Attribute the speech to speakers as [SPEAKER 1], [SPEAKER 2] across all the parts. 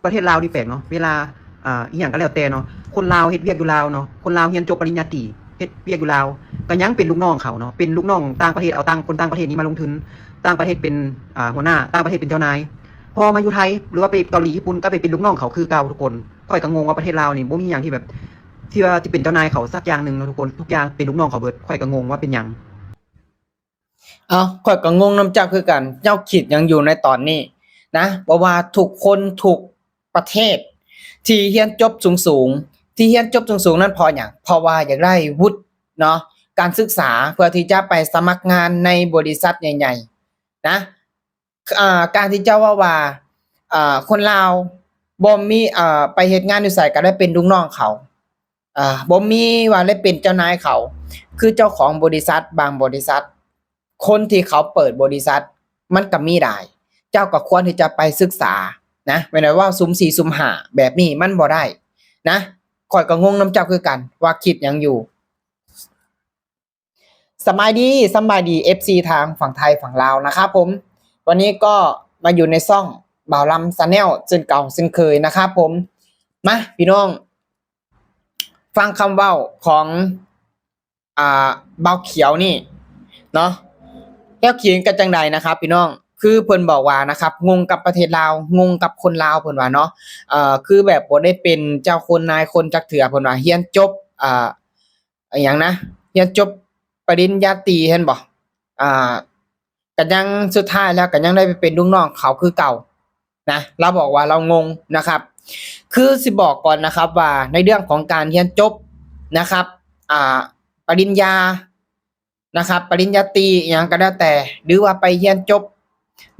[SPEAKER 1] ประเทศลาวนี่แปลกเนาะเวลาอีหยังก็แล้วแต่เนาะคนลาวเฮ็ดเวียกอยู่ลาวเนาะคนลาวเรียนจบปริญญาตรีเฮ็ดเวียกอยู่ลาวก็ยังเป็นลูกน้องเขาเนาะเป็นลูกน้องต่างประเทศเอาคนต่างประเทศนี้มาลงทุนต่างประเทศเป็นหัวหน้าต่างประเทศเป็นเจ้านายพอมาอยู่ไทยหรือว่าไปเกาหลีญี่ปุ่นก็ไปเป็นลูกน้องเขาคือเก่าทุกคนค่อยก็งงว่าประเทศลาวนี่บ่มีหยังที่แบบที่ว่าที่เป็นเจ้านายเขาสักอย่างนึงเนาะทุกคนทุกอย่างเป็นลูกน้องเขาเบิดค่อยก็งงว่าเป็นหยัง
[SPEAKER 2] ข่อยก็งงนำเจ้าคือกันเจ้าคิดหยังอยู่ในตอนนี้นะเพราะว่าทุกคนทุกประเทศที่เรียนจบสูงๆที่เรียนจบสูงๆนั้นเพราะหยังเพราะว่าอยากได้วุฒิเนาะการศึกษาเพื่อที่จะไปสมัครงานในบริษัทใหญ่ๆนะการที่เจ้าว่าคนลาวบ่มีไปเฮ็ดงานอยู่ไสก็ได้เป็นลูกน้องเขาบ่มีว่าได้เป็นเจ้านายเขาคือเจ้าของบริษัทบางบริษัทคนที่เขาเปิดบริษัทมันก็มีได้เจ้าก็ควรที่จะไปศึกษานะไม่ได้ว่าซุ่ม4ซุ่ม5แบบนี้มันบ่ได้นะข้อยก็งงนำเจ้าคือกันว่าคิดหยังอยู่สบายดี FC ทางฝั่งไทยฝั่งลาวนะครับผมวันนี้ก็มาอยู่ในช่องบ่าวลำ Channel เช่นเก่าเช่นเคยนะครับผมมาพี่น้องฟังคำเว้าของบ่าวเขียวนี่เนาะแล้วเขียนกันจังใดนะครับพี่น้องคือเพิ่นบอกว่านะครับงงกับประเทศลาวงงกับคนลาวเพิ่นว่าเนาะคือแบบบ่ได้เป็นเจ้าคนนายคนจักเทื่อเพิ่นว่าเรียนจบอิหยังนะเรียนจบปริญญาตรีเห็นบ่ก็ยังสุดท้ายแล้วก็ยังได้ไปเป็นลูกน้องเขาคือเก่านะเราบอกว่าเรางงนะครับคือสิบอกก่อนนะครับว่าในเรื่องของการเรียนจบนะครับปริญญานะครับปริญญาตรีอิหยังก็แล้วแต่หรือว่าไปเรียนจบ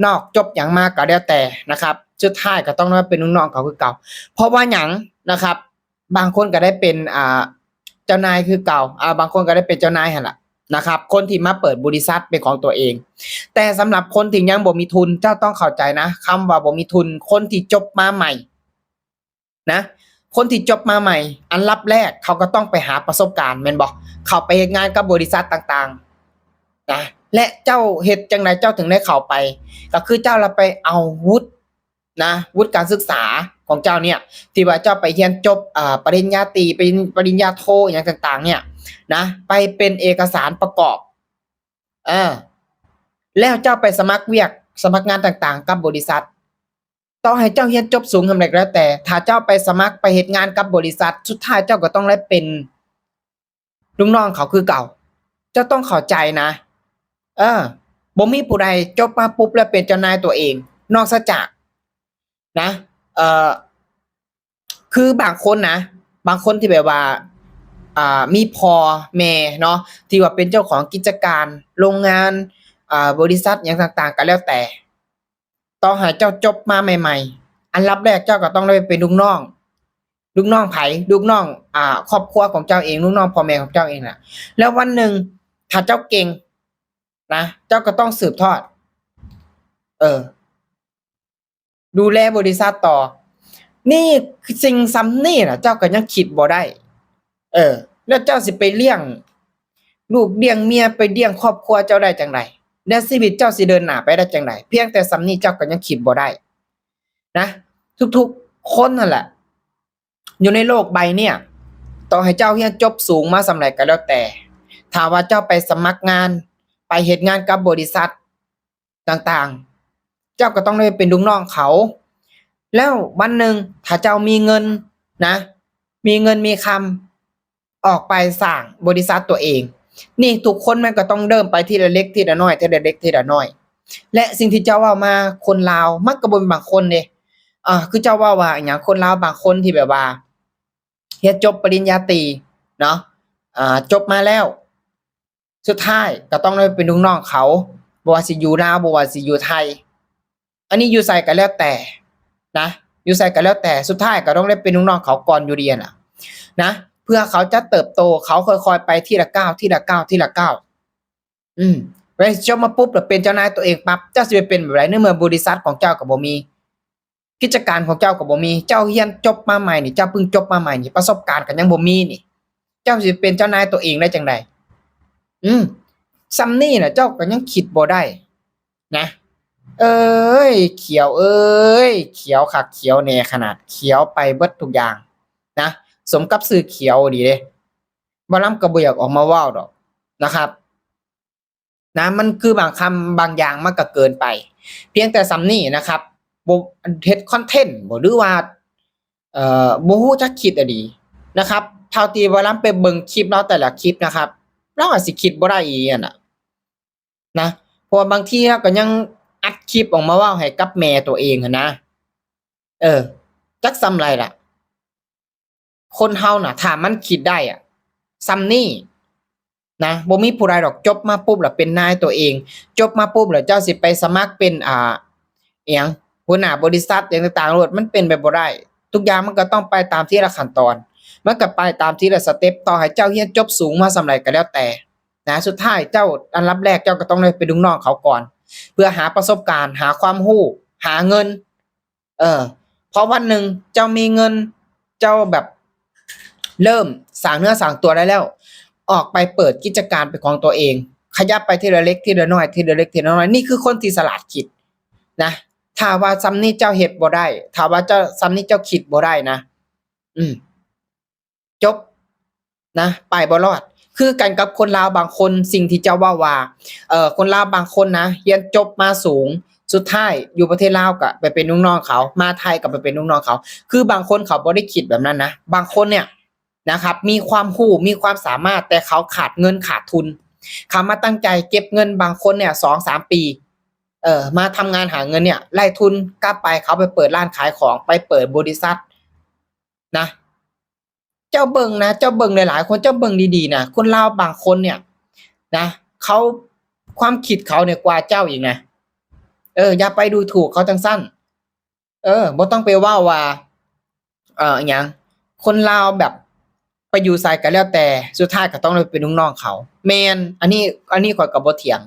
[SPEAKER 2] นอกจบหยังมาก็แล้วแต่นะครับสุดท้ายก็ต้องมาเป็นลูกน้องเขาคือเก่าเพราะว่าหยังนะครับบางคนก็ได้เป็นเจ้านายคือเก่าบางคนก็ได้เป็นเจ้านายหั่นล่ะนะครับคนที่มาเปิดบริษัทเป็นของตัวเองแต่สำหรับคนที่ยังบ่มีทุนเจ้าต้องเข้าใจนะคำว่าบ่มีทุนคนที่จบมาใหม่นะคนที่จบมาใหม่อันดับแรกเขาก็ต้องไปหาประสบการณ์แม่นบ่เข้าไปเฮ็ดงานกับบริษัทต่างๆนะและเจ้าเฮ็ดจังไดเจ้าถึงได้เข้าไปก็คือเจ้าละไปเอาวุฒินะวุฒิการศึกษาของเจ้าเนี่ยที่ว่าเจ้าไปเรียนจบปริญญาตรีปริญญาโทอหยังต่างๆเนี่ยนะไปเป็นเอกสารประกอบแล้วเจ้าไปสมัครเวียกสมัครงานต่างๆกับบริษัทต่อให้เจ้าเรียนจบสูงเท่าใดก็แล้วแต่ถ้าเจ้าไปสมัครไปเฮ็ดงานกับบริษัทสุดท้ายเจ้าก็ต้องได้เป็นลูกน้องเขาคือเก่าเจ้าต้องเข้าใจนะบ่มีผู้ใดจบมาปุ๊บแล้วเป็นเจ้านายตัวเองนอกจากนะคือบางคนนะบางคนที่แบบว่ามีพ่อแม่เนาะที่ว่าเป็นเจ้าของกิจการโรงงานบริษัทหยังต่างๆก็แล้วแต่ต่อให้เจ้าจบมาใหม่ๆอันดับแรกเจ้าก็ต้องได้เป็นลูกน้องไผลูกน้องครอบครัวของเจ้าเองลูกน้องพ่อแม่ของเจ้าเองน่ะแล้ววันหนึ่งถ้าเจ้าเก่งนะเจ้าก็ต้องสืบทอดดูแลบริษัทต่อนี่สิ่งซ้ำนี่น่ะเจ้าก็ยังคิดบ่ได้แล้วเจ้าสิไปเลี้ยงลูกเลี้ยงเมียไปเลี้ยงครอบครัวเจ้าได้จังไดและชีวิตเจ้าสิเดินหน้าไปได้จังไดเพียงแต่ซ้ำนี้เจ้าก็ยังคิดบ่ได้นะทุกๆคนนั่นแหละอยู่ในโลกใบเนี่ยต่อให้เจ้าเรียนจบสูงมาส่ำใดก็แล้วแต่ถ้าว่าเจ้าไปสมัครงานไปเฮ็ดงานกับบริษัทต่างๆเจ้าก็ต้องได้เป็นลูกน้องเขาแล้ววันหนึ่งถ้าเจ้ามีเงินนะมีเงินมีคำออกไปสร้างบริษัทตัวเองนี่ทุกคนมันก็ต้องเริ่มไปทีละเล็กทีละน้อยทีละเล็กทีละน้อยและสิ่งที่เจ้าเว้ามาคนลาวมันก็บ่เป็นบางคนเด้คือเจ้าเว้าว่าอิหยังคนลาวบางคนที่แบบว่าเรียนจบปริญญาตรีเนาะจบมาแล้วสุดท้ายก็ต้องได้เป็นลูกน้องเขาบ่ว่าสิอยู่ลาวบ่ว่าสิอยู่ไทยอันนี้อยู่ไสก็แล้วแต่นะอยู่ไสก็แล้วแต่สุดท้ายก็ต้องได้เป็นลูกน้องเขาก่อนอยู่ดีน่ะนะเพื่อเขาจะเติบโตเขาค่อยๆไปทีละก้าวทีละก้าวทีละก้าวเวลาจบมาปุ๊บแล้วเป็นเจ้านายตัวเองปั๊บเจ้าสิไปเป็นแบบไรในเมื่อบริษัทของเจ้าก็บ่มีกิจการของเจ้าก็บ่มีเจ้าเรียนจบมาใหม่นี่เจ้าเพิ่งจบมาใหม่นี่ประสบการณ์ก็ยังบ่มีนี่เจ้าสิเป็นเจ้านายตัวเองได้จังไดส่ำนี้น่ะเจ้าก็ยังคิดบ่ได้นะ เอ้ยเขียวเอ้ยเขียวคักเขียวแหน่ขนาดเขียวไปเบิดทุกอย่างนะสมกับชื่อเขียวดีเด้บ่ลำก็บ่อยากออกมาเว้าดอกนะครับนะมันคือบางคำบางอย่างมันก็เกินไปเพียงแต่ส่ำนี้นะครับบ่เฮ็ดคอนเทนต์บ่หรือว่าบ่ฮู้จักคิดอะดีนะครับเท่าที่บ่ลำไปเบิ่งคลิปเลาแต่ละคลิปนะครับเราอาจสิคิดบ่ได้อีหยังน่ะ นะเพราะว่าบางทีเราก็ยังอัดคลิปออกมาเว้าให้กับแม่ตัวเองหั้นนะเออจักส่ำไรล่ะคนเฮาน่ะถ้ามันคิดได้อะส่ำนี้นะบ่มีผู้ใดดอกจบมาปุ๊บแล้วเป็นนายตัวเองจบมาปุ๊บแล้วเจ้าสิไปสมัครเป็นอิหยังหัวหน้าบริษัทอิหยังต่างๆโลดมันเป็นไปบ่ได้ทุกอย่างมันก็ต้องไปตามทีละขั้นตอนมันก็ไปตามทีละสเต็ปต่อให้เจ้าเรียนจบสูงมาส่ำใดก็แล้วแต่นะสุดท้ายเจ้าอันดับแรกเจ้าก็ต้องได้เป็นลูกน้องเขาก่อนเพื่อหาประสบการณ์หาความรู้หาเงินพอวันหนึ่งเจ้ามีเงินเจ้าแบบเริ่มสร้างเนื้อสร้างตัวได้แล้วออกไปเปิดกิจการเป็นของตัวเองขยับไปทีละเล็กทีละน้อยทีละเล็กทีละน้อยนี่คือคนที่ฉลาดคิดนะถ้าว่าส่ำนี้เจ้าเฮ็ดบ่ได้ถ้าว่าเจ้าส่ำนี้เจ้าคิดบ่ได้นะอืมจบนะไปบ่รอดคือกันกับคนลาวบางคนสิ่งที่เจ้าว่าคนลาวบางคนนะเรียนจบมาสูงสุดท้ายอยู่ประเทศลาวก็ไปเป็นลูกน้องเขามาไทยก็ไปเป็นลูกน้องเขาคือบางคนเขาบ่ได้คิดแบบนั้นนะบางคนเนี่ยนะครับมีความรู้มีความสามารถแต่เขาขาดเงินขาดทุนเขามาตั้งใจเก็บเงินบางคนเนี่ย2-3 ปีมาทำงานหาเงินเนี่ยไล่ทุนกลับไปเขาไปเปิดร้านขายของไปเปิดบริษัทนะ เจ้าเบิ่งนะเจ้าเบิ่งหลายๆคนเจ้าเบิ่งดีๆนะคนลาวบางคนเนี่ยนะเขาความคิดเขาเนี่ยกว่าเจ้าอีกนะอย่าไปดูถูกเขาจังซั่นบ่ต้องไปเว้าว่าอิหยังคนลาวแบบไปอยู่ไสก็แล้วแต่สุดท้ายก็ต้องได้เป็นลูกน้องเขาแม่นอันนี้ข้อยก็บ่เถียง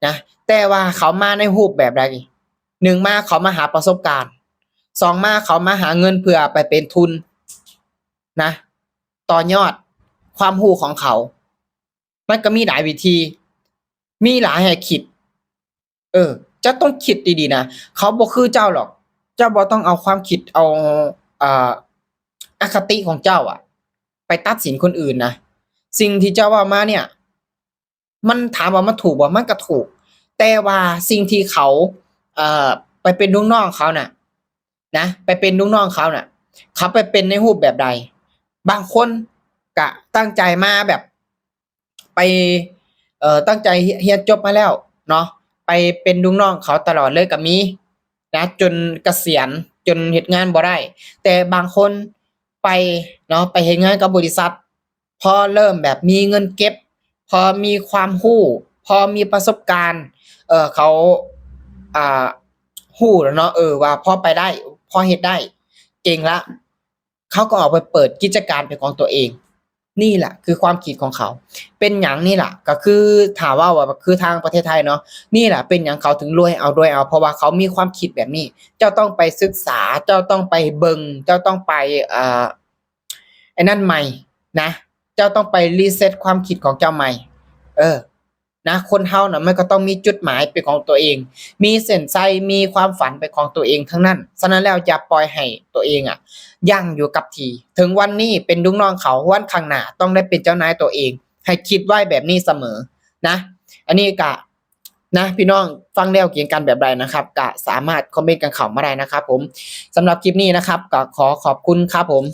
[SPEAKER 2] นะแต่ว่าเขามาในรูปแบบใด1มาเขามาหาประสบการณ์2มาเขามาหาเงินเพื่อไปเป็นทุนนะต่อยอดความรู้ของเขามันก็มีหลายวิธีมีหลายให้คิดเจ้าต้องคิดดีๆนะเขาบ่คือเจ้าหรอกเจ้าบ่ต้องเอาความคิดเอาอ่าอคติของเจ้าอะไปตัดสินคนอื่นนะสิ่งที่เจ้าเว้ามาเนี่ยมันถามว่ามันถูกบ่มันก็ถูกแต่ว่าสิ่งที่เขาเอ่อไปเป็นลูกน้องเขาน่ะนะไปเป็นลูกน้องเขาน่ะเขาไปเป็นในรูปแบบใดบางคนก็ตั้งใจมาแบบไปตั้งใจเรียนจบมาแล้วเนาะไปเป็นลูกน้องเขาตลอดเลยก็มีนะจนเกษียณจนเฮ็ดงานบ่ได้แต่บางคนไปเนาะไปเฮ็ดงานกับบริษัทพอเริ่มแบบมีเงินเก็บพอมีความรู้พอมีประสบการณ์เขาอ่ารู้แล้วเนาะว่าพอไปได้พอเฮ็ดได้เก่งแล้วเขาก็ออกไปเปิดกิจการเป็นของตัวเองนี่แหละคือความคิดของเขาเป็นหยังนี่ล่ะก็คือถ้าว่าคือทางประเทศไทยเนาะนี่แหละเป็นหยังเขาถึงรวยเอาเพราะว่าเขามีความคิดแบบนี้เจ้าต้องไปศึกษาเจ้าต้องไปเบิ่งเจ้าต้องไปไอ้นั่นใหม่นะเจ้าต้องไป reset ความคิดของเจ้าใหม่นะคนเฮาน่ะมันก็ต้องมีจุดหมายเป็นของตัวเองมีเส้นชัยมีความฝันเป็นของตัวเองทั้งนั้นฉะนั้นแล้วอย่าปล่อยให้ตัวเองยั่งอยู่กับที่ถึงวันนี้เป็นลูกน้องเขาวันข้างหน้าต้องได้เป็นเจ้านายตัวเองให้คิดไว้แบบนี้เสมอนะอันนี้ก็นะพี่น้องฟังแนวเคียงกันแบบใดนะครับก็สามารถคอมเมนต์กันเข้ามาได้นะครับผมสำหรับคลิปนี้นะครับก็ขอขอบคุณครับผม